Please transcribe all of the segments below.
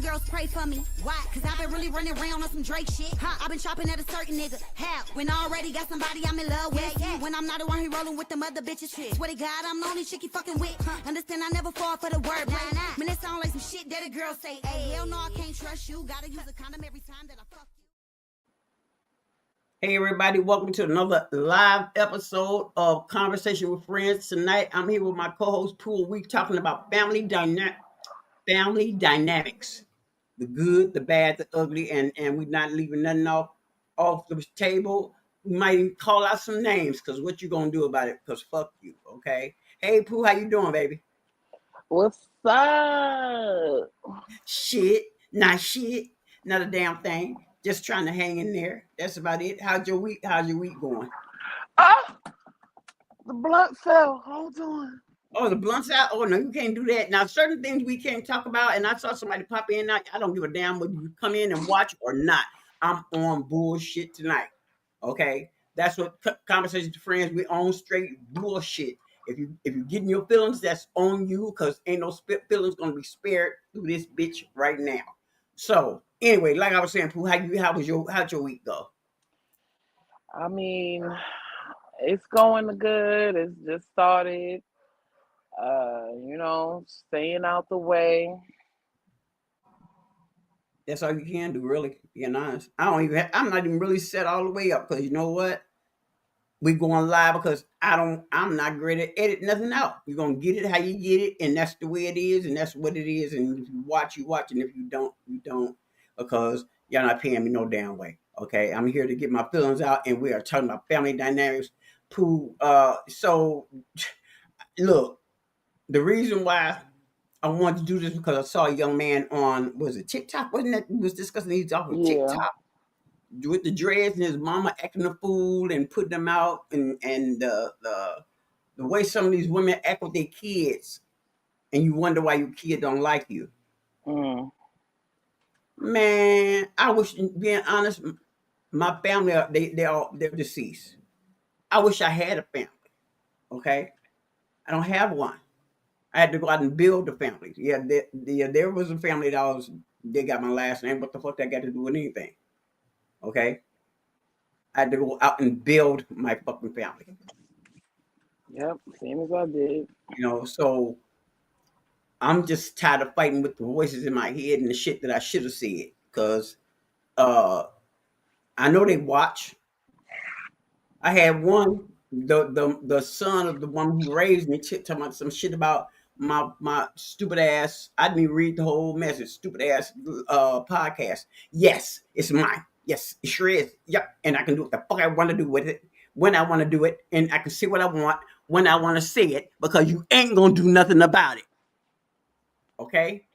girls pray for me. Why? Cause I've been really running around on some Drake shit. I've been shopping at a certain nigga. How? When I already got somebody I'm in love with. Yeah. When I'm not the one who rolling with them other bitches. Swear to God, I'm the only chick you fucking with. Understand I never fall for the word. Nah. Man, it sound like some shit that a girl say. Hey, hell no, I can't trust you. Gotta use a condom every time that I fuck you. Hey everybody, welcome to another live episode of Conversation with Friends. Tonight I'm here with my co-host Pooh. We talking about family dynamics. The good, the bad, the ugly, and we're not leaving nothing off the table. We might even call out some names, because what you gonna do about it? Because fuck you, okay? Hey Pooh, how you doing, baby? What's up? Shit, not a damn thing. Just trying to hang in there. That's about it. How's your week going? Ah, the blunt fell. Hold on. Oh, the blunt's out. Oh no, you can't do that. Now, certain things we can't talk about. And I saw somebody pop in. I don't give a damn whether you come in and watch or not. I'm on bullshit tonight. Okay, that's what conversations with friends. We on straight bullshit. If you getting your feelings, that's on you, because ain't no feelings gonna be spared through this bitch right now. So anyway, like I was saying, Pooh, how'd your week go? I mean, it's going good. It's just started. Staying out the way. That's all you can do, really. Being honest, I'm not even really set all the way up, because you know what? We going live because I'm not great at edit nothing out. You're gonna get it how you get it, and that's the way it is, and that's what it is. And if you watch, you watch, and if you don't, you don't, because y'all not paying me no damn way. Okay, I'm here to get my feelings out, and we are talking about family dynamics. Pooh. So look, the reason why I wanted to do this because I saw a young man on, was it TikTok? Wasn't that we was discussing these off of Yeah. TikTok with the dreads, and his mama acting a fool and putting them out, and the way some of these women act with their kids, and you wonder why your kid don't like you. Mm. Man, I wish, being honest, my family they're deceased. I wish I had a family. Okay, I don't have one. I had to go out and build a family. Yeah, there was a family they got my last name. What the fuck that got to do with anything? Okay, I had to go out and build my fucking family. Yep. Same as I did. So I'm just tired of fighting with the voices in my head and the shit that I should have said. Because uh, I know they watch. I had one, the son of the one who raised me, talking about some shit about my stupid ass. I didn't even read the whole message. Stupid ass podcast. Yes, it's mine. Yes, it sure is. Yep, and I can do what the fuck I want to do with it when I want to do it, and I can say what I want when I want to say it, because you ain't gonna do nothing about it. Okay,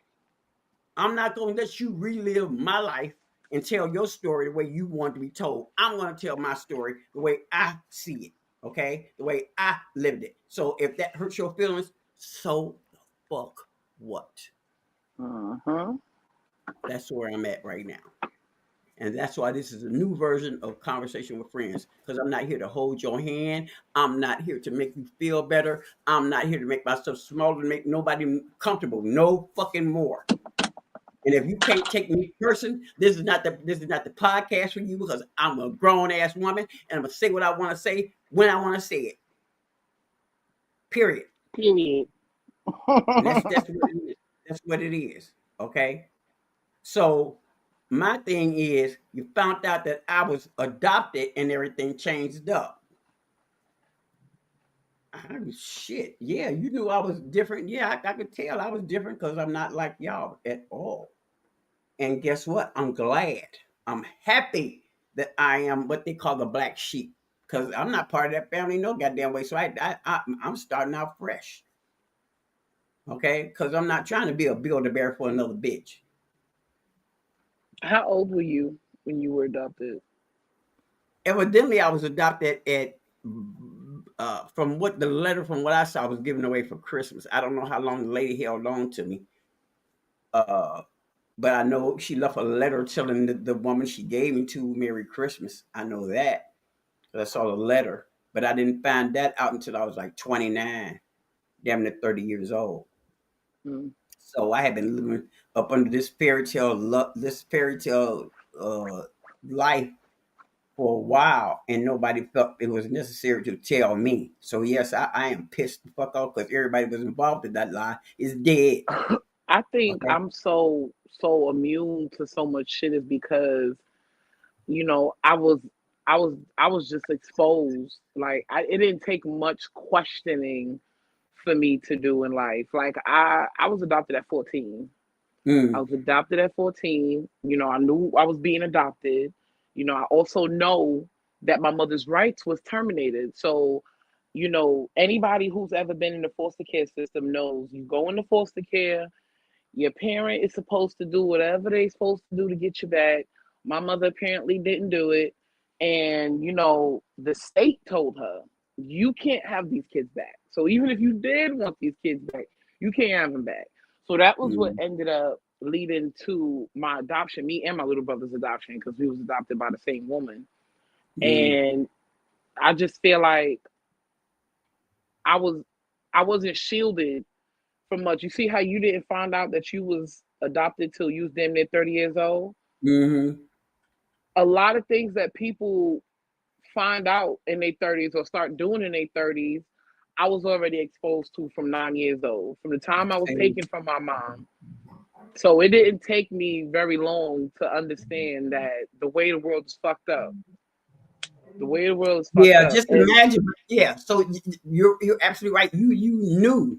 I'm not gonna let you relive my life and tell your story the way you want to be told. I'm gonna tell my story the way I see it. Okay, the way I lived it. So if that hurts your feelings, so the fuck what? Mm-hmm. That's where I'm at right now. And that's why this is a new version of Conversation with Friends. Because I'm not here to hold your hand. I'm not here to make you feel better. I'm not here to make myself smaller, to make nobody comfortable. No fucking more. And if you can't take me person, this is not the podcast for you, because I'm a grown ass woman, and I'm gonna say what I want to say when I want to say it. Period. Period. And that's what it is. That's what it is. Okay. So my thing is, you found out that I was adopted and everything changed up. Shit. Yeah, you knew I was different. Yeah, I could tell I was different, because I'm not like y'all at all. And guess what? I'm glad. I'm happy that I am what they call the black sheep, because I'm not part of that family no goddamn way. So I'm starting out fresh. Okay, because I'm not trying to be a build-a-bear for another bitch. How old were you when you were adopted? Evidently, I was adopted at from what I saw was given away for Christmas. I don't know how long the lady held on to me. Uh, but I know she left a letter telling the woman she gave me to Merry Christmas. I know that. I saw the letter, but I didn't find that out until I was like 29, damn near 30 years old. Mm. So I had been living up under this fairy tale life for a while, and nobody felt it was necessary to tell me. So yes, I am pissed the fuck off because everybody was involved in that lie is dead. I think Okay. I'm so immune to so much shit is because I was just exposed. Like it didn't take much questioning for me to do in life. Like I was adopted at 14. I Mm, was adopted at 14. I knew I was being adopted. I also know that my mother's rights was terminated. So, anybody who's ever been in the foster care system knows you go into foster care, your parent is supposed to do whatever they're supposed to do to get you back. My mother apparently didn't do it. And, the state told her, you can't have these kids back. So even if you did want these kids back, you can't have them back. So that was what mm, ended up leading to my adoption, me and my little brother's adoption, because we was adopted by the same woman. mm, And I just feel like I was I wasn't shielded from much. You see how you didn't find out that you was adopted till you was damn near 30 years old? mm-hmm. A lot of things that people find out in their 30s or start doing in their 30s, I was already exposed to from 9 years old, from the time I was Same. taken from my mom. So it didn't take me very long to understand that the way the world is fucked up. The way the world is fucked Yeah, up. just And imagine. Yeah, so you're absolutely right. You knew.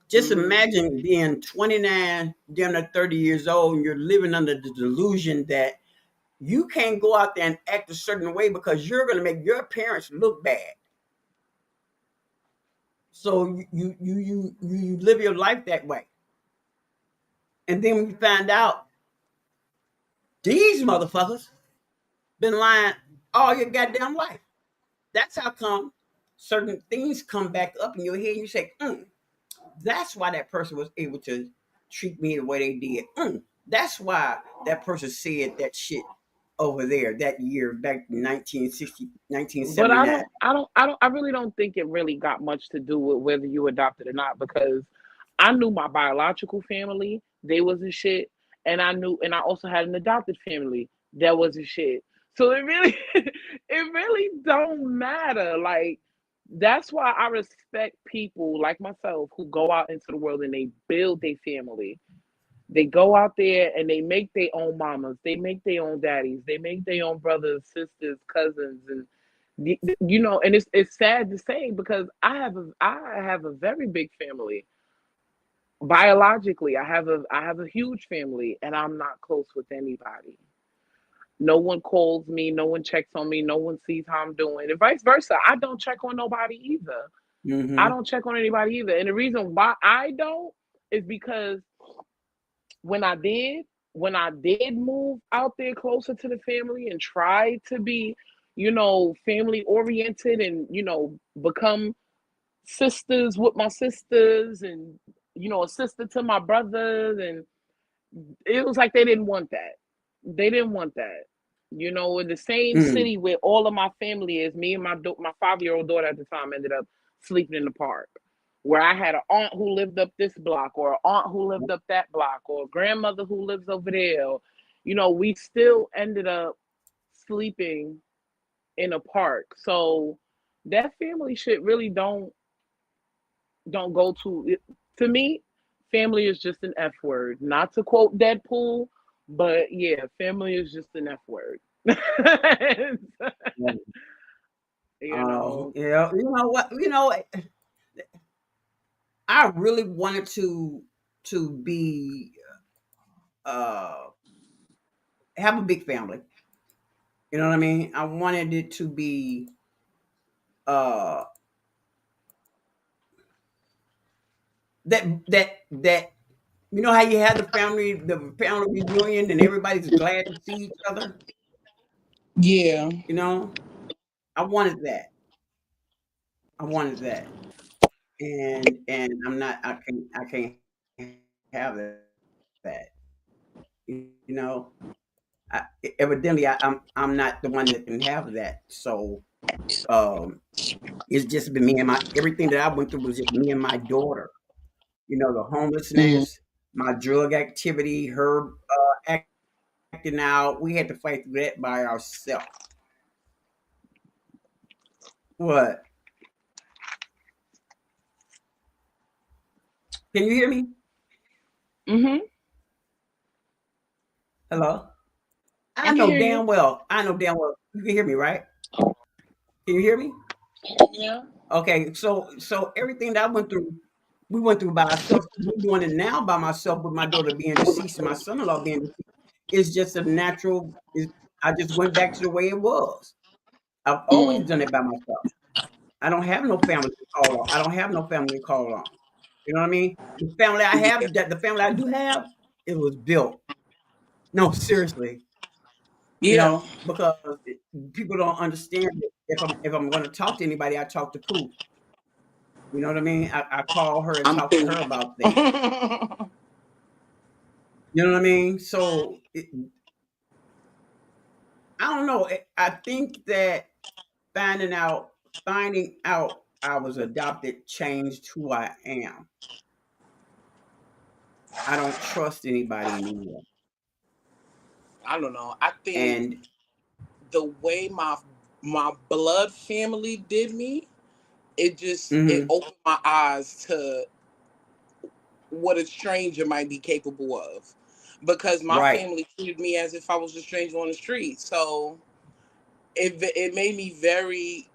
Just mhm. imagine being 29, damn near 30 years old, and you're living under the delusion that you can't go out there and act a certain way because you're going to make your parents look bad. So you live your life that way, and then we find out these motherfuckers been lying all your goddamn life. That's how come certain things come back up in your head. And you say, that's why that person was able to treat me the way they did. That's why that person said that shit over there that year back in 1960, But I 1979. don't, I don't, I don't, I really don't think it really got much to do with whether you adopted or not because I knew my biological family, they wasn't shit. And I also had an adopted family that wasn't shit. So it really, it really don't matter. Like, that's why I respect people like myself who go out into the world and they build their family. They go out there and they make their own mamas, they make their own daddies, they make their own brothers, sisters, cousins, and and it's sad to say because I have a very big family. Biologically, I have a huge family, and I'm not close with anybody. No one calls me, no one checks on me, no one sees how I'm doing, and vice versa. I don't check on nobody either. I Mm-hmm. don't check on anybody either, and the reason why I don't is because when I did, when I did move out there closer to the family and try to be, family oriented and, become sisters with my sisters and, a sister to my brothers. And it was like they didn't want that. They didn't want that. In the same Mm. city where all of my family is, me and my 5-year-old daughter at the time ended up sleeping in the park. Where I had an aunt who lived up this block, or an aunt who lived up that block, or a grandmother who lives over there. We still ended up sleeping in a park. So that family shit really don't go to me. Family is just an F word. Not to quote Deadpool, but yeah, family is just an F word. you know. Yeah, you know what? I really wanted to be uh have a big family. You know what I mean? I wanted it to be uh that you know how you have the family reunion and everybody's glad to see each other. Yeah. You know, I wanted that. I wanted that, and I'm not. I can't have that. You know, I, evidently I'm not the one that can have that. So it's just been me and my everything that I went through was just me and my daughter. You know, the Mhm. homelessness. my drug activity, her acting out. We had to fight through that by ourselves. What? Can you hear me? Mm-hmm. Hello? I can hear you. I know damn well. You can hear me, right? Can you hear me? Yeah. Okay, so everything that I went through, we went through by ourselves. We're doing it now by myself with my daughter being deceased and my son-in-law being deceased. It's just a natural. I just went back to the way it was. I've always Mm. done it by myself. I don't have no family to call on. I don't have no family to call on. You know what I mean? The family I Yeah. have, the family I do have, it was built. No, seriously. You Yeah. know, because people don't understand that if I'm going to talk to anybody, I talk to Pooh. You know what I mean? I call her and I'm talk to cool. her about things. You know what I mean? So I don't know. I think that finding out I was adopted changed who I am. I don't trust anybody anymore. I don't know. I think And the way my blood family did me, it mhm, opened my eyes to what a stranger might be capable of. Because my right. family treated me as if I was a stranger on the street. So it made me very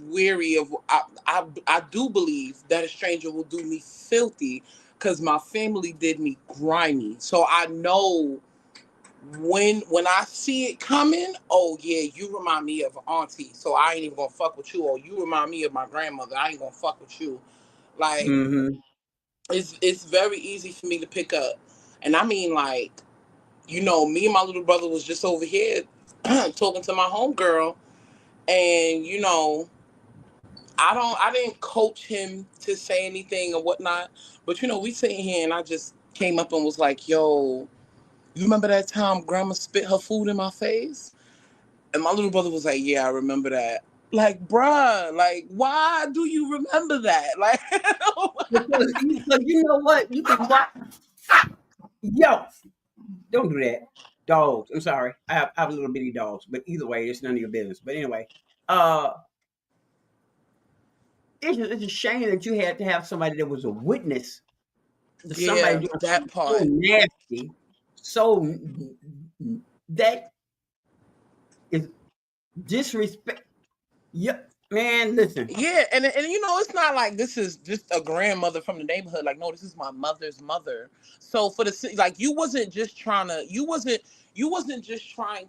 weary of I do believe that a stranger will do me filthy because my family did me grimy. So I know when I see it coming, oh yeah, you remind me of auntie, so I ain't even gonna fuck with you. Or you remind me of my grandmother, I ain't gonna fuck with you. Like Mhm. it's very easy for me to pick up. And I mean like, me and my little brother was just over here talking to my homegirl, and I didn't coach him to say anything or whatnot, but we sitting here and I just came up and was like, yo, you remember that time grandma spit her food in my face? And my little brother was like, yeah, I remember that. Like, bruh, like, why do you remember that? Like, Because you know what? You can watch. Yo, don't do that. Dogs. I'm sorry. I have little bitty dogs, but either way, it's none of your business. But anyway, uh, it's a shame that you had to have somebody that was a witness to somebody yeah, doing that something so part. nasty, so that is disrespect. Yep, man. Listen, Yeah, and it's not like this is just a grandmother from the neighborhood. Like, no, this is my mother's mother. So like, you wasn't just trying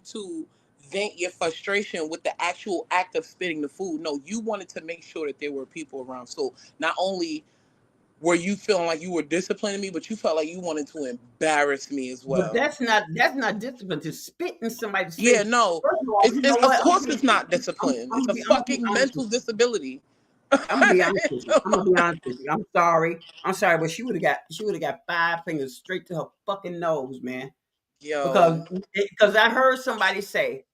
to vent your frustration with the actual act of spitting the food. No, you wanted to make sure that there were people around. So not only were you feeling like you were disciplining me, but you felt like you wanted to embarrass me as but well. that's not discipline to spit in somebody's Yeah, face. no, First of all, you know of what? course it's not discipline. It's a I'm gonna be fucking honest with mental you. disability. I'm gonna be honest with you. I'm gonna be honest with you. I'm sorry. I'm sorry, but she would have got 5 fingers straight to her fucking nose, man. Because Yo. because I heard somebody say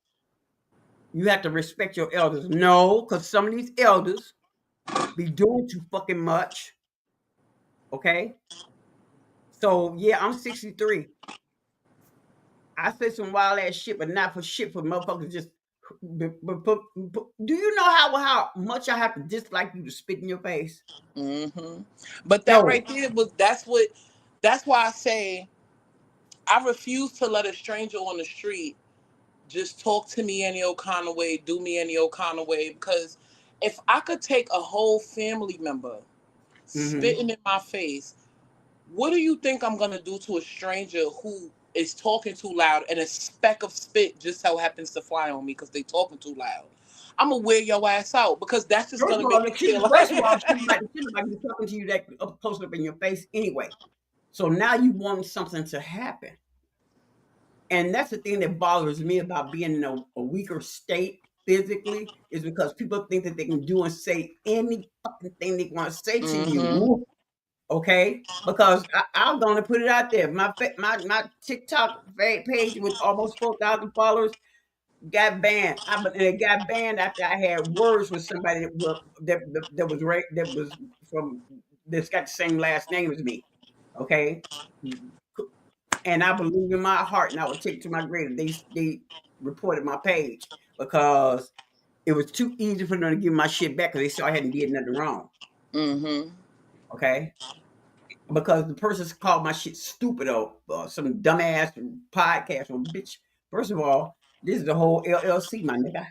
you have to respect your elders. No, because some of these elders be doing too fucking much. Okay, so yeah, I'm 63. I said some wild ass shit, but not for shit for motherfuckers just. Do you know how much I have to dislike you to spit in your face? But that No, right there that's why I say I refuse to let a stranger on the street just talk to me any old kind of way, do me any old kind of way. Because if I could take a whole family member hmm spitting in my face, what do you think I'm gonna do to a stranger who is talking too loud and a speck of spit just so happens to fly on me because they talking too loud? I'm gonna wear your ass out because that's just First gonna of all, make the me shit. feel First of all, like shouldn't be talking to you that up close up in your face anyway. So now you want something to happen, and that's the thing that bothers me about being in a weaker state physically is because people think that they can do and say any fucking thing they want to say to mm-hmm. you. Okay, because I'm going to put it out there. My TikTok page with almost 4,000 followers got banned. And it got banned after I had words with somebody that was that was from that's got the same last name as me. Okay, and I believe in my heart, and I would take it to my grave. They reported my page because it was too easy for them to give my shit back because they saw I hadn't did nothing wrong. Mm-hmm. Okay, because the person called my shit stupid or some dumbass podcast or bitch. First of all, this is the whole LLC, my nigga.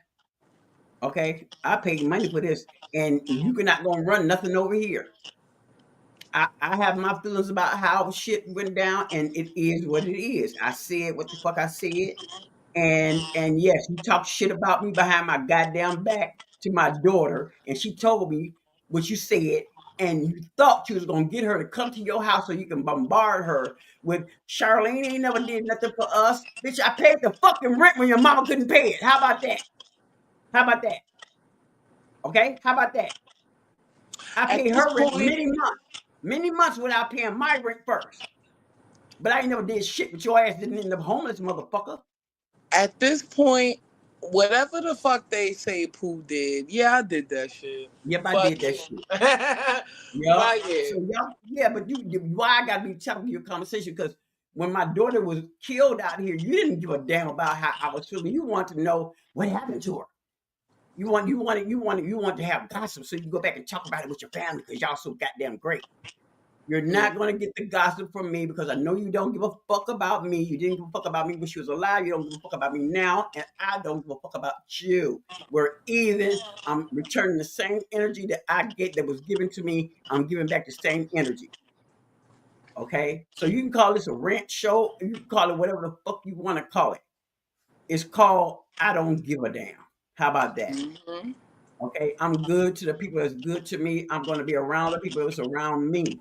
Okay, I paid money for this, and you cannot gonna run nothing over here. I have my feelings about how shit went down, and it is what it is. I said what the fuck I said, and yes, you talk shit about me behind my goddamn back to my daughter, and she told me what you said, and you thought you was gonna get her to come to your house so you can bombard her with Charlene ain't never did nothing for us, bitch. I paid the fucking rent when your mama couldn't pay it. How about that? How about that? Okay, how about that? I At paid this her rent point, many months without paying my rent first. But I ain't never did shit, but your ass didn't end up homeless, motherfucker. at this point, whatever the fuck they say Pooh did, yeah, I did that shit. Yep, I Fuck did that shit. yeah. Yup. But yeah. So y'all, yeah, but why I gotta be telling you a conversation? Because when my daughter was killed out here, you didn't give a damn about how I was feeling. You want to know what happened to her. You want to have gossip so you can go back and talk about it with your family because y'all so goddamn great. You're not going to get the gossip from me because I know you don't give a fuck about me. You didn't give a fuck about me when she was alive. You don't give a fuck about me now. And I don't give a fuck about you. We're even. I'm returning the same energy that I get that was given to me. I'm giving back the same energy. Okay? So you can call this a rant show. You can call it whatever the fuck you want to call it. It's called I Don't Give a Damn. How about that? Mm-hmm. Okay? I'm good to the people that's good to me. I'm going to be around the people that's around me.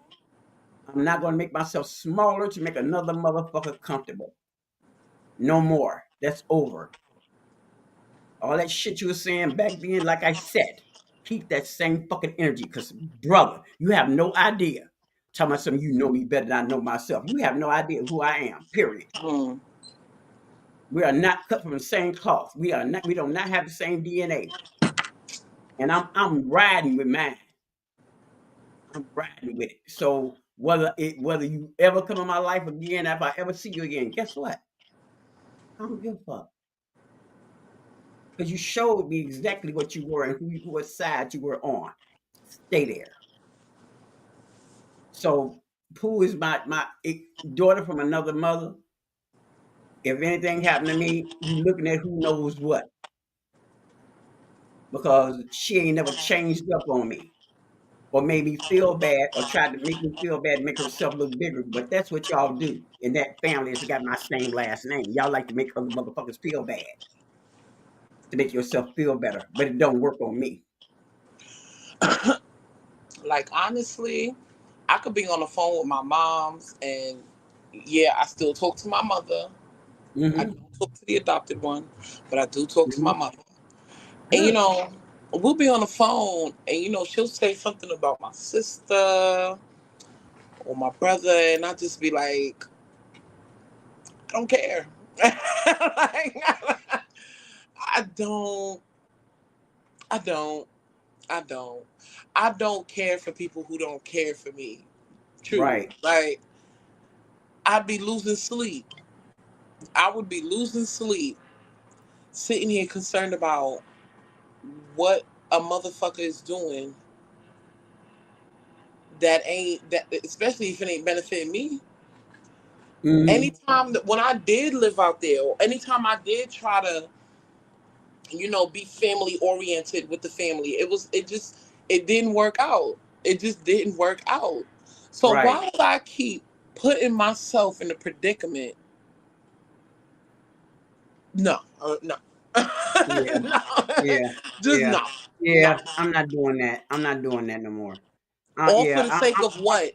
I'm not going to make myself smaller to make another motherfucker comfortable. No more. That's over. All that shit you were saying back then, like I said, keep that same fucking energy. Because, brother, you have no idea. Tell me something, you know me better than I know myself. You have no idea who I am, period. Mm. We are not cut from the same cloth. We do not have the same DNA. And I'm riding with mine. I'm riding with it. So whether you ever come in my life again, if I ever see you again, guess what? I don't give a fuck. Because you showed me exactly what you were and what side you were on. Stay there. So Pooh is my daughter from another mother. If anything happened to me, you looking at who knows what. Because she ain't never changed up on me. Or made me feel bad or tried to make me feel bad to make herself look bigger. But that's what y'all do. And that family has got my same last name. Y'all like to make other motherfuckers feel bad. To make yourself feel better. But it don't work on me. Like honestly, I could be on the phone with my moms, and yeah, I still talk to my mother. I Mm-hmm. don't talk to the adopted one, but I do talk to my Mm-hmm. mother. And Good. we'll be on the phone, and she'll say something about my sister or my brother, and I just be like, I don't care. Like, I don't, I don't, I don't, I don't care for people who don't care for me. Truly, Right. like I'd be losing sleep. I would be losing sleep sitting here concerned about what a motherfucker is doing that ain't that, especially if it ain't benefiting me. Mm-hmm. Anytime that when I did live out there, or anytime I did try to, be family oriented with the family, it didn't work out. It just didn't work out. So Right. why would I keep putting myself in a predicament? No, no, Yeah. no, Yeah. just Yeah. no, no. Yeah. I'm not doing that. I'm not doing that no more. All for Yeah. the sake of what?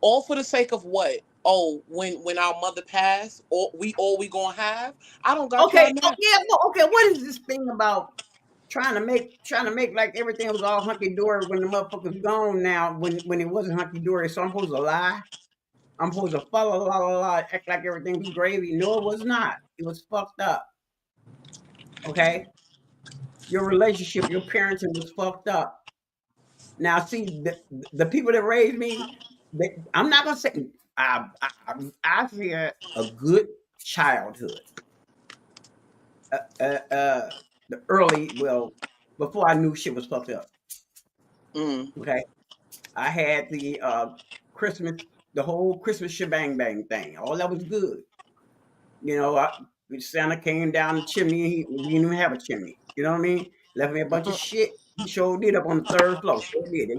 All for the sake of what? Oh, when our mother passed, all we gonna have? I don't got Okay. time Oh, now. yeah. Well, okay. What is this thing about trying to make like everything was all hunky dory when the motherfucker's gone now? When it wasn't hunky dory, so I'm supposed to lie. I'm supposed to follow la la la, act like everything was gravy. No, it was not. It was fucked up. Okay. Your relationship, your parenting was fucked up. Now, see, the people that raised me, I'm not gonna say. I've had a good childhood. The early, well, before I knew shit was fucked up. Okay, I had the Christmas, the whole Christmas shebang bang thing. All that was good. You know, Santa came down the chimney. We didn't even have a chimney. You know what I mean? Left me a bunch of shit. He showed it up on the third floor. Sure did.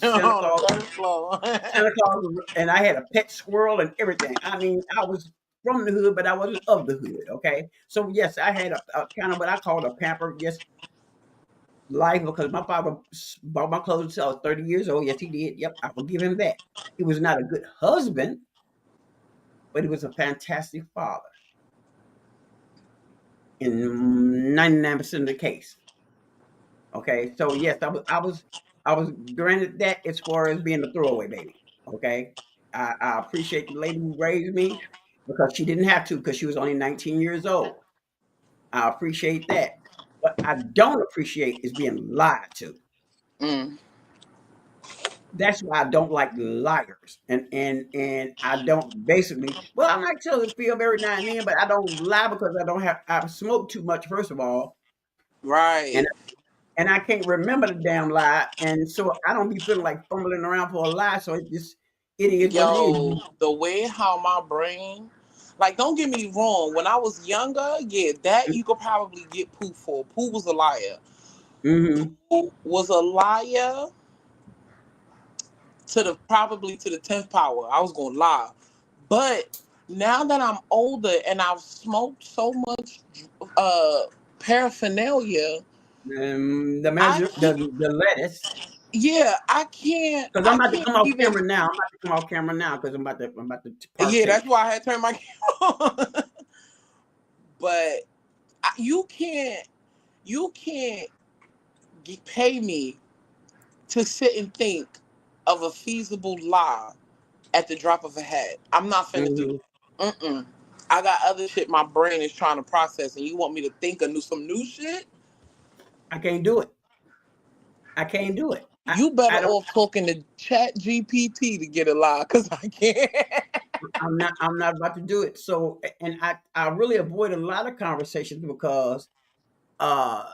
Santa On Claus, the third floor. Santa Claus, and I had a pet squirrel and everything. I mean, I was from the hood, but I wasn't of the hood. Okay, so yes, I had a kind of what I call a pamper, yes, life because my father bought my clothes until I was 30 years old. Yes, he did. Yep, I will give him that. He was not a good husband, but he was a fantastic father in 99% of the case. Okay, so yes, I was granted that as far as being a throwaway baby. Okay, I appreciate the lady who raised me because she didn't have to because she was only 19 years old. I appreciate that. What I don't appreciate is being lied to. Mm. That's why I don't like liars, and I don't basically. Well, I might tell the fib every now and then, but I don't lie because I smoke too much first of all, and Right. and I can't remember the damn lie, and so I don't be feeling like fumbling around for a lie. So it is what it is. Yo, the way how my brain, like, don't get me wrong. When I was younger, yeah, that you could probably get Pooh for. Pooh was a liar. Mm-hmm. Pooh was a liar to the probably to the 10th power. I was gonna lie, but now that I'm older and I've smoked so much paraphernalia, I can't. The lettuce. Yeah, Because I'm I about to can't come off even. camera now. I'm about to come off camera now because I'm about to Yeah, that's partake. why I had turned my camera on. But you can't pay me to sit and think of a feasible lie at the drop of a hat. I'm not finna do Hmm. that. Mm-mm. I got other shit my brain is trying to process, and you want me to think of some new shit? I can't do it. I can't do it. You better I don't. off talking to Chat GPT to get a lie, because I can't. I'm not about to do it. So, and I really avoid a lot of conversations because uh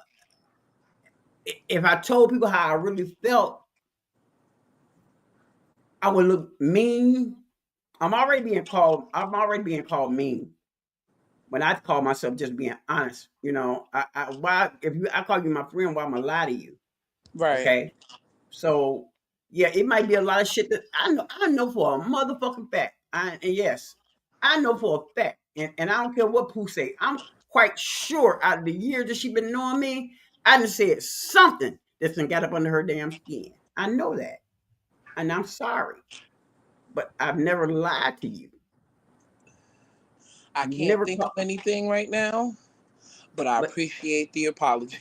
if I told people how I really felt, I would look mean. I'm already being called mean when I call myself just being honest. You know, why if you I call you my friend, why am I lie to you? Right. Okay. So yeah, it might be a lot of shit that I know for a motherfucking fact. And yes, I know for a fact, and I don't care what Pooh say. I'm quite sure out of the years that she been knowing me, I done said something that's done got up under her damn skin. I know that, and I'm sorry, but I've never lied to you. I You can't never think of called. anything right now, but I But appreciate the apology.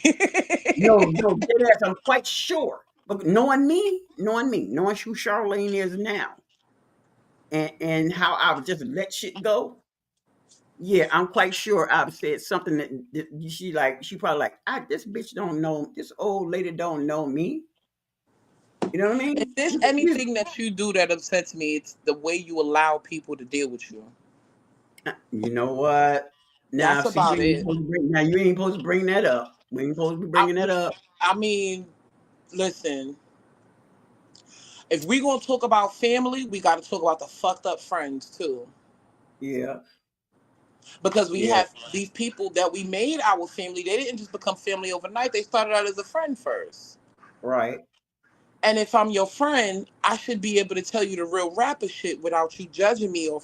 no, dead ass, I'm quite sure. But knowing me, knowing who Charlene is now, and how I would just let shit go. Yeah, I'm quite sure I've said something that she probably like, this bitch don't know, this old lady don't know me. You know what I If mean? there's anything that you do that upsets me, it's the way you allow people to deal with you. You know what? Now, That's see, about it. you ain't supposed to bring that up. We ain't supposed to be I, bringing that up. I mean, listen, if we gonna talk about family, we got to talk about the fucked up friends too. Yeah, Because we yeah, have these people that we made our family. They didn't just become family overnight. They started out as a friend first. right. And if I'm your friend, I should be able to tell you the real rapper shit without you judging me or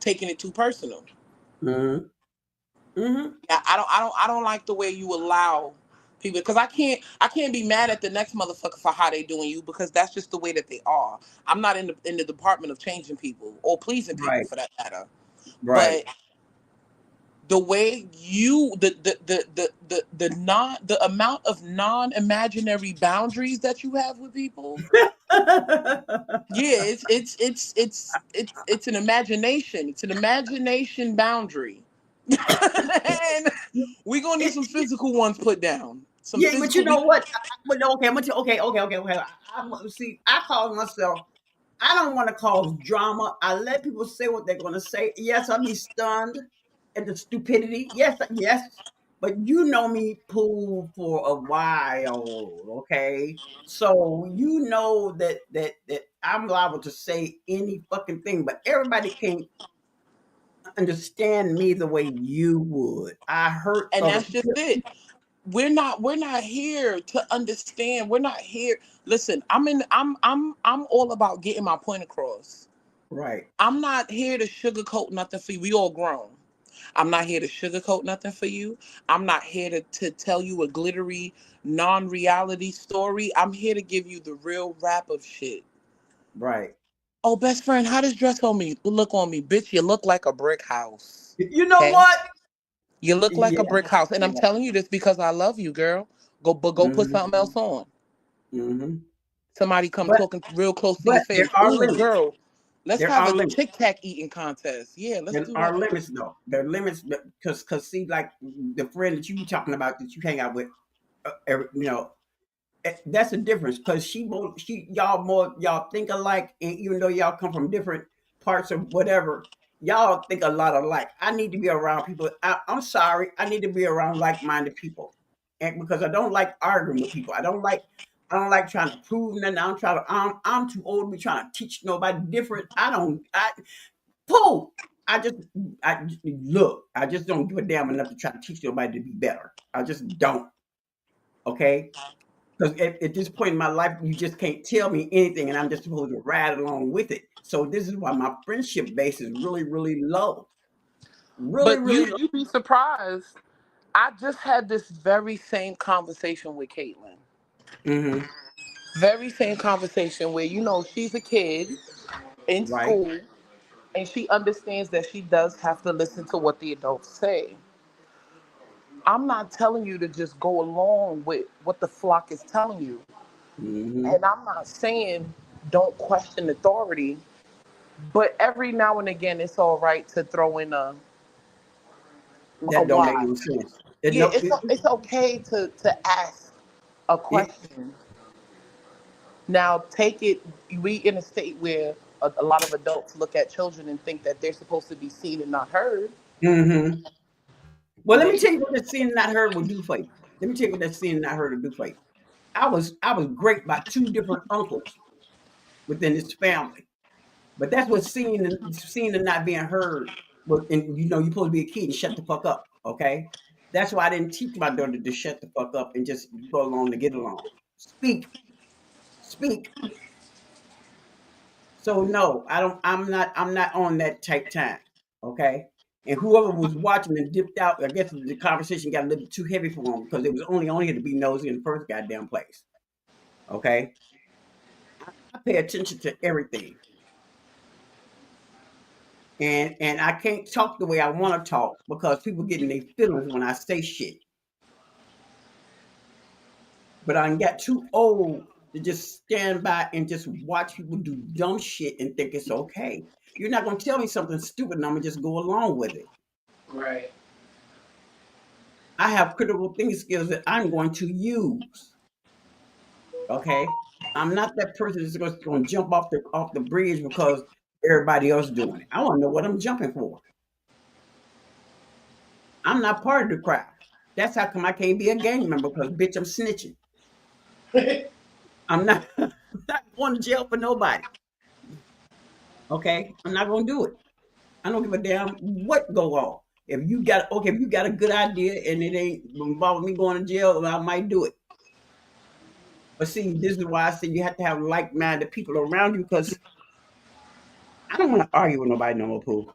taking it too personal. Mm-hmm. Mm-hmm. I don't like the way you allow people, because I can't be mad at the next motherfucker for how they doing you, because that's just the way that they are. I'm not in the department of changing people or pleasing people Right, for that matter. right. But the way you the amount of non-imaginary boundaries that you have with people, yeah, it's an imagination. It's an imagination boundary. And we're gonna need It, some physical ones put down. Some yeah, but you physical. know what? But okay, okay, okay, okay, okay. See, I call myself I don't want to cause drama. I let people say what they're going to say. Yes, I'll be stunned at the stupidity. Yes, yes. But you know me, Pooh, for a while, okay? So you know that I'm liable to say any fucking thing, but everybody can't understand me the way you would. I hurt And other that's just people. it. We're not here to understand. We're not here. Listen, I'm all about getting my point across. Right. I'm not here to sugarcoat nothing for you. We all grown. I'm not here to sugarcoat nothing for you. I'm not here to tell you a glittery, non-reality story. I'm here to give you the real rap of shit. Right. Oh, best friend, how does dress on me? Look on me, bitch. You look like a brick house. You know Okay? what? You look like a Yeah. brick house. And I'm Yeah. telling you this because I love you, girl. Go put Hmm. something else on. Hmm. Somebody come But talking real close to your but there face. are Ooh, limits. girl, let's There have are a limits. Tic Tac eating contest. Yeah, let's There do are that. limits though. There are limits because see, like the friend that you talking about that you hang out with, that's the difference. Because she y'all think alike, and even though y'all come from different parts of whatever, y'all think a lot alike. I need to be around people. I'm sorry, I need to be around like-minded people, and because I don't like arguing with people. I don't like trying to prove nothing. I'm too old to be trying to teach nobody different. Pooh. I just don't give a damn enough to try to teach nobody to be better. I just don't. Okay. Because at this point in my life, you just can't tell me anything, and I'm just supposed to ride along with it. So this is why my friendship base is really, really low. Really, But really low. you'd be surprised. I just had this very same conversation with Caitlin. Hmm. Very same conversation where she's a kid in Right. school and she understands that she does have to listen to what the adults say. I'm not telling you to just go along with what the flock is telling you. Hmm. And I'm not saying don't question authority, but every now and again it's all right to throw in a That don't make why. no sense. It, Yeah, no, it, it's okay to ask a it, question. Now take it. We in a state where a lot of adults look at children and think that they're supposed to be seen and not heard. hmm. Well, let There me you tell you what that seeing and not heard will do for you. Let me tell you what that seeing and not heard will do for you. I was great by two different uncles within this family. But that's what seen and not being heard. But and you're supposed to be a kid and shut the fuck up. Okay. That's why I didn't teach my daughter to shut the fuck up and just go along to get along. Speak, speak. So no, I don't. I'm not on that type time. Okay. And whoever was watching and dipped out, I guess the conversation got a little bit too heavy for them because it was only on here to be nosy in the first goddamn place. Okay. I pay attention to everything. And I can't talk the way I want to talk because people get in their feelings when I say shit. But I got too old to just stand by and just watch people do dumb shit and think it's okay. You're not gonna tell me something stupid and I'm gonna just go along with it. right. I have critical thinking skills that I'm going to use. Okay. I'm not that person that's going to jump off the bridge because everybody else doing it. I want to know what I'm jumping for. I'm not part of the crowd. That's how come I can't be a gang member because bitch, I'm snitching. I'm not, I'm not going to jail for nobody. Okay, I'm not going to do it. I don't give a damn what go on. If you got a good idea and it ain't involving me going to jail, I might do it. But see, this is why I say you have to have like-minded people around you because I don't want to argue with nobody no more, Pooh.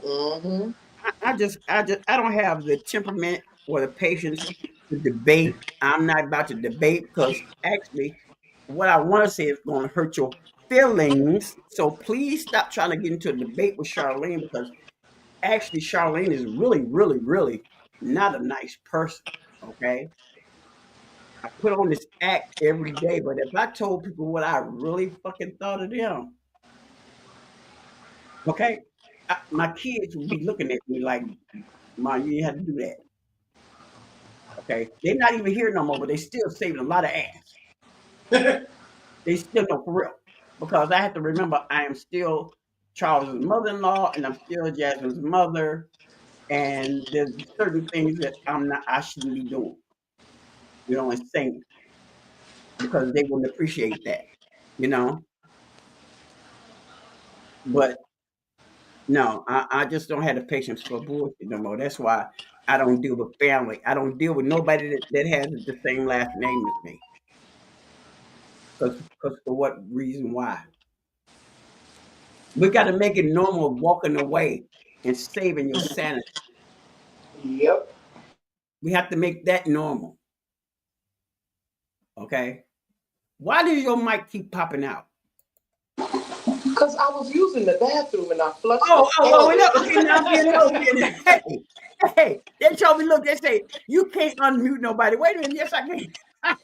Hmm. I don't have the temperament or the patience to debate. I'm not about to debate because actually, what I want to say is going to hurt your feelings. So please stop trying to get into a debate with Charlene because actually, Charlene is really, really, really not a nice person. Okay. I put on this act every day, but if I told people what I really fucking thought of them, okay, my kids would be looking at me like, "Mom, you didn't have to do that." Okay, they're not even here no more, but they still saving a lot of ass. They still know for real. because I have to remember I am still Charles's mother-in-law and I'm still Jasmine's mother, and there's certain things that I shouldn't be doing, and saying because they wouldn't appreciate that, you know. But no, I just don't have the patience for bullshit no more. That's why I don't deal with family. I don't deal with nobody that has the same last name as me. Because for what reason? Why? We got to make it normal walking away and saving your sanity. Yep. We have to make that normal. Okay. Why does your mic keep popping out? Because I was using the bathroom and I flushed Well, it. okay, now I'm being nosy. Hey, they told me, look, they say, you can't unmute nobody. Wait a minute, yes, I can.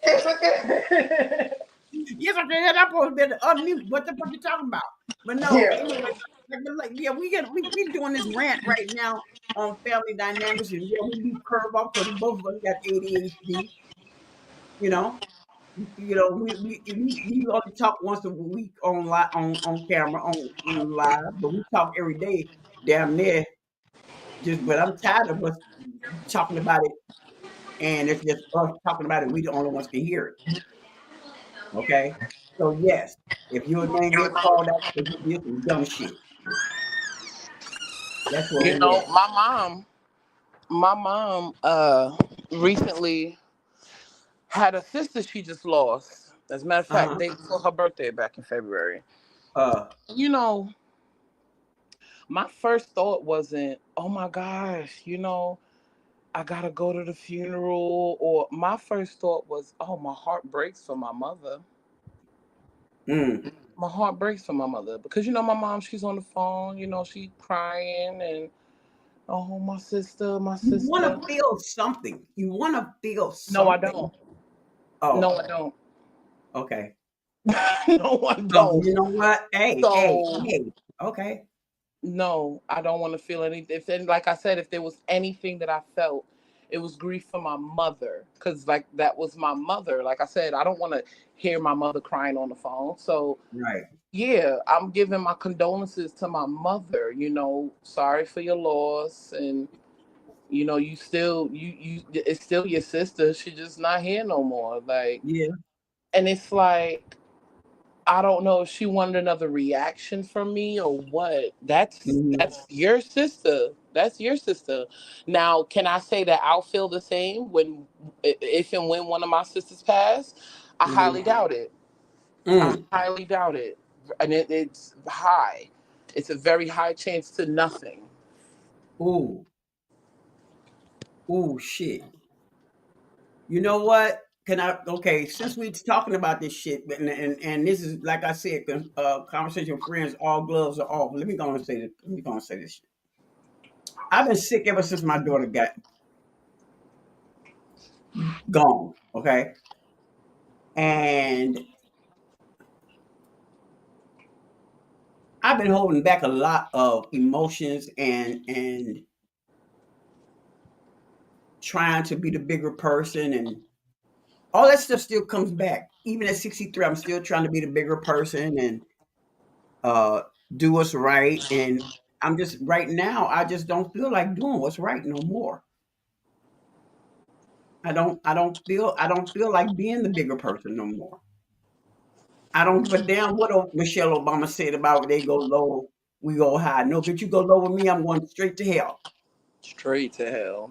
It's okay. Yes, I can. I'm supposed to be able to unmute. What the fuck you talking about? But no, Yeah. anyway, yeah, we doing this rant right now on family dynamics, and yeah, we do curve off because both of us got ADHD. You know, we only talk once a week on camera on live, but we talk every day, damn near. But I'm tired of us talking about it, and it's just us talking about it. We the only ones can hear it. Okay, so yes, if your name get called out because you did some dumb shit, that's where You we know, at. my mom recently had a sister she just lost. As a matter of fact, Uh-huh. day before her birthday back in February. Uh, You know, my first thought wasn't, oh my gosh, I gotta go to the funeral. Or my first thought was, oh, my heart breaks for my mother. mm. My heart breaks for my mother because my mom, she's on the phone, she crying and oh, my You want sister. to feel something. You want to feel No, I something. don't. No, Oh, I don't. okay. No, I Oh, don't. you know what? Hey, hey, So hey. Okay. no, I don't want to feel anything. Like I said, if there was anything that I felt, it was grief for my mother, because like that was my mother. Like I said, I don't want to hear my mother crying on the phone. So Right. yeah, I'm giving my condolences to my mother. Sorry for your loss, and you still you it's still your sister. She's just not here no more. Like, Yeah. and it's like, I don't know if she wanted another reaction from me or what. That's Hmm. that's your sister. That's your sister. Now, can I say that I'll feel the same if and when one of my sisters pass? I highly Hmm. doubt it. I Mm. highly doubt it, and it's high. It's a very high chance to nothing. Ooh. Ooh. Shit. You know what? Can I? Okay. Since we're talking about this shit, and this is like I said, conversation with friends. All gloves are off. Let me go and say this. Let me go and say this shit. I've been sick ever since my daughter got gone. Okay. And I've been holding back a lot of emotions and trying to be the bigger person, and all that stuff still comes back. Even at 63, I'm still trying to be the bigger person and uh do what's right. And I'm just right now, I just don't feel like doing what's right no more. I don't feel like being the bigger person no more. I don't give a damn what Michelle Obama said about they go low, we go high. No, bitch, you go low with me, I'm going straight to hell. Straight to hell.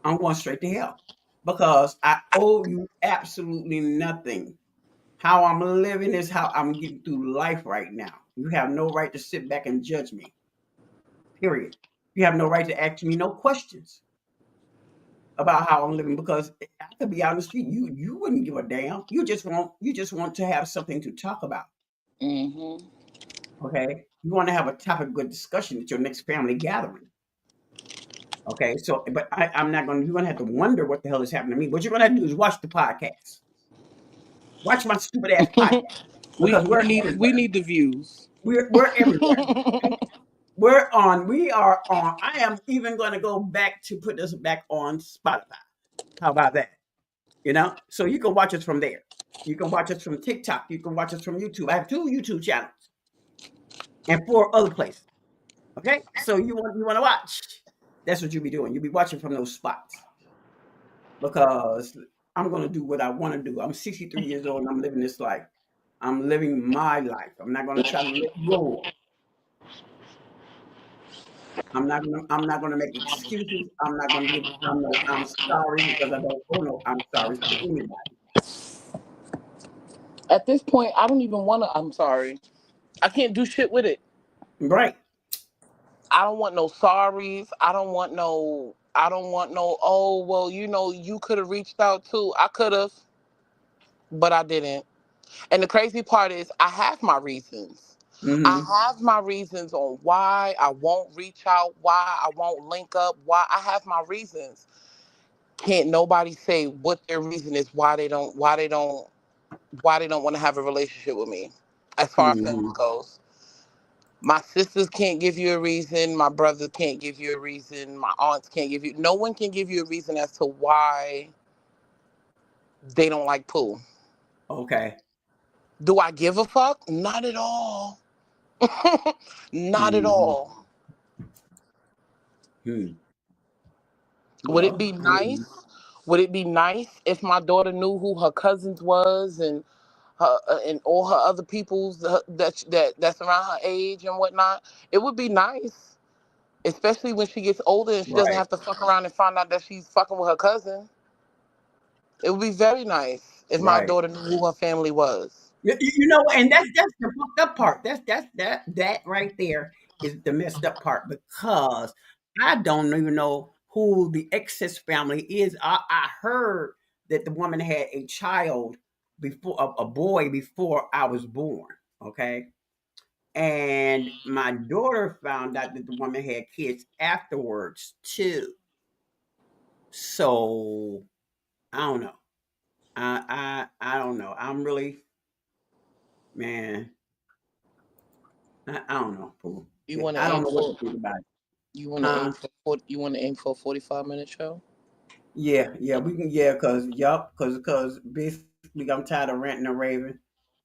I'm going straight to hell because I owe you absolutely nothing. How I'm living is how I'm getting through life right now. You have no right to sit back and judge me. Period. You have no right to ask me no questions about how I'm living because I could be out on the street. You wouldn't give a damn. You just want to have something to talk about. Hmm. Okay. You want to have a topic of good discussion at your next family gathering. Okay. So, but I'm not going to. You're going to have to wonder what the hell is happening to me. What you're going to have to do is watch the podcast. Watch my stupid ass podcast we because we we're need we everywhere. need the views. We're everywhere. Okay? We're on. We are on. I am even going to go back to put this back on Spotify. How about that? So you can watch us from there. You can watch us from TikTok. You can watch us from YouTube. I have 2 YouTube channels and 4 other places. Okay, so you want to watch? That's what you'll be doing. You'll be watching from those spots because I'm gonna do what I want to do. I'm 63 years old and I'm living this life. I'm living my life. I'm not gonna try to live yours. I'm not gonna make excuses. I'm not gonna give. I'm sorry because I don't owe no I'm sorry to anybody. At this point, I don't even want to. I'm sorry. I can't do shit with it. Right. I don't want no sorries. I don't want no. Oh well, you could have reached out too. I could have, but I didn't. And the crazy part is, I have my reasons. Mm-hmm. I have my reasons on why I won't reach out, why I won't link up, why I have my reasons. Can't nobody say what their reason is why they don't want to have a relationship with me, as far as family goes. My sisters can't give you a reason. My brothers can't give you a reason. My aunts can't give you. No one can give you a reason as to why they don't like Pooh. Okay. Do I give a fuck? Not at all. Not at all. Would it be nice? Would it be nice if my daughter knew who her cousins was and her and all her other people's that's around her age and whatnot? It would be nice, especially when she gets older and she doesn't have to fuck around and find out that she's fucking with her cousin. It would be very nice if my daughter knew who her family was. You know, and that's the fucked up part. That right there is the messed up part because I don't even know who the excess family is. I heard that the woman had a child before, a boy before I was born. Okay, and my daughter found out that the woman had kids afterwards too. So I don't know. I don't know. I'm really. Man, I don't know, Pooh. You want I to don't aim know what to for? think about it. You want to aim for? You want to aim for a 45-minute show? Yeah, we can. Yeah, because basically I'm tired of ranting and raving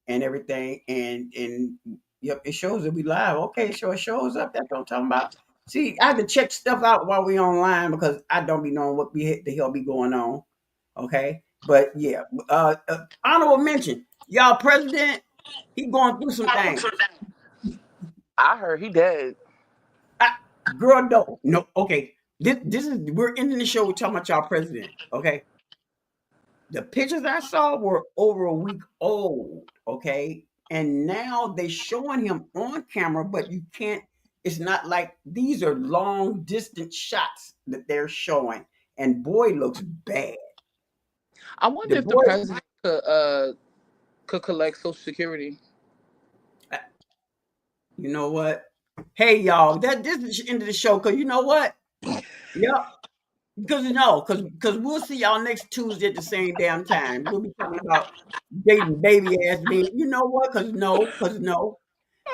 and everything, and yep, it shows that we live. Okay, so it shows up. That's what I'm talking about. See, I have to check stuff out while we online because I don't be knowing what the hell be going on. Okay, but yeah, honorable mention, y'all president. He going through some things. I heard he dead. Girl, no. Okay, this is we're ending the show. We're talking about y'all president. Okay, the pictures I saw were over a week old. Okay, and now they showing him on camera, but you can't. It's not like these are long distance shots that they're showing, and boy looks bad. I wonder if the president could collect Social Security. You know what? Hey y'all, this is the end of the show because you know what? Yep. Because we'll see y'all next Tuesday at the same damn time. We'll be talking about dating baby ass men. You know what? Because no. There's no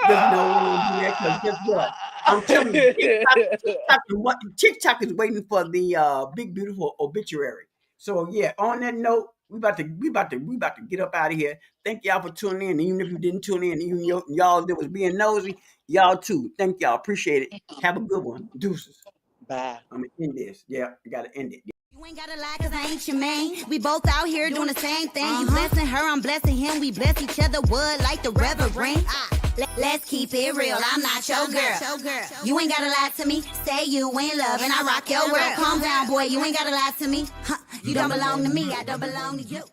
way because guess what? I'm telling you, TikTok is waiting for the big beautiful obituary. So yeah, on that note, we about to get up out of here. Thank y'all for tuning in. Even if you didn't tune in, even y'all that was being nosy, y'all too. Thank y'all. Appreciate it. Have a good one. Deuces. Bye. I'm gonna end this. Yeah, I gotta end it. You ain't gotta lie, cause I ain't your main. We both out here doing the same thing. You blessing her, I'm blessing him. We bless each other, wood like the reverend. Let's keep it real, I'm not your girl. You ain't gotta lie to me. Say you ain't love and I rock your world. Calm down, boy, you ain't gotta lie to me. You don't belong to me, I don't belong to you.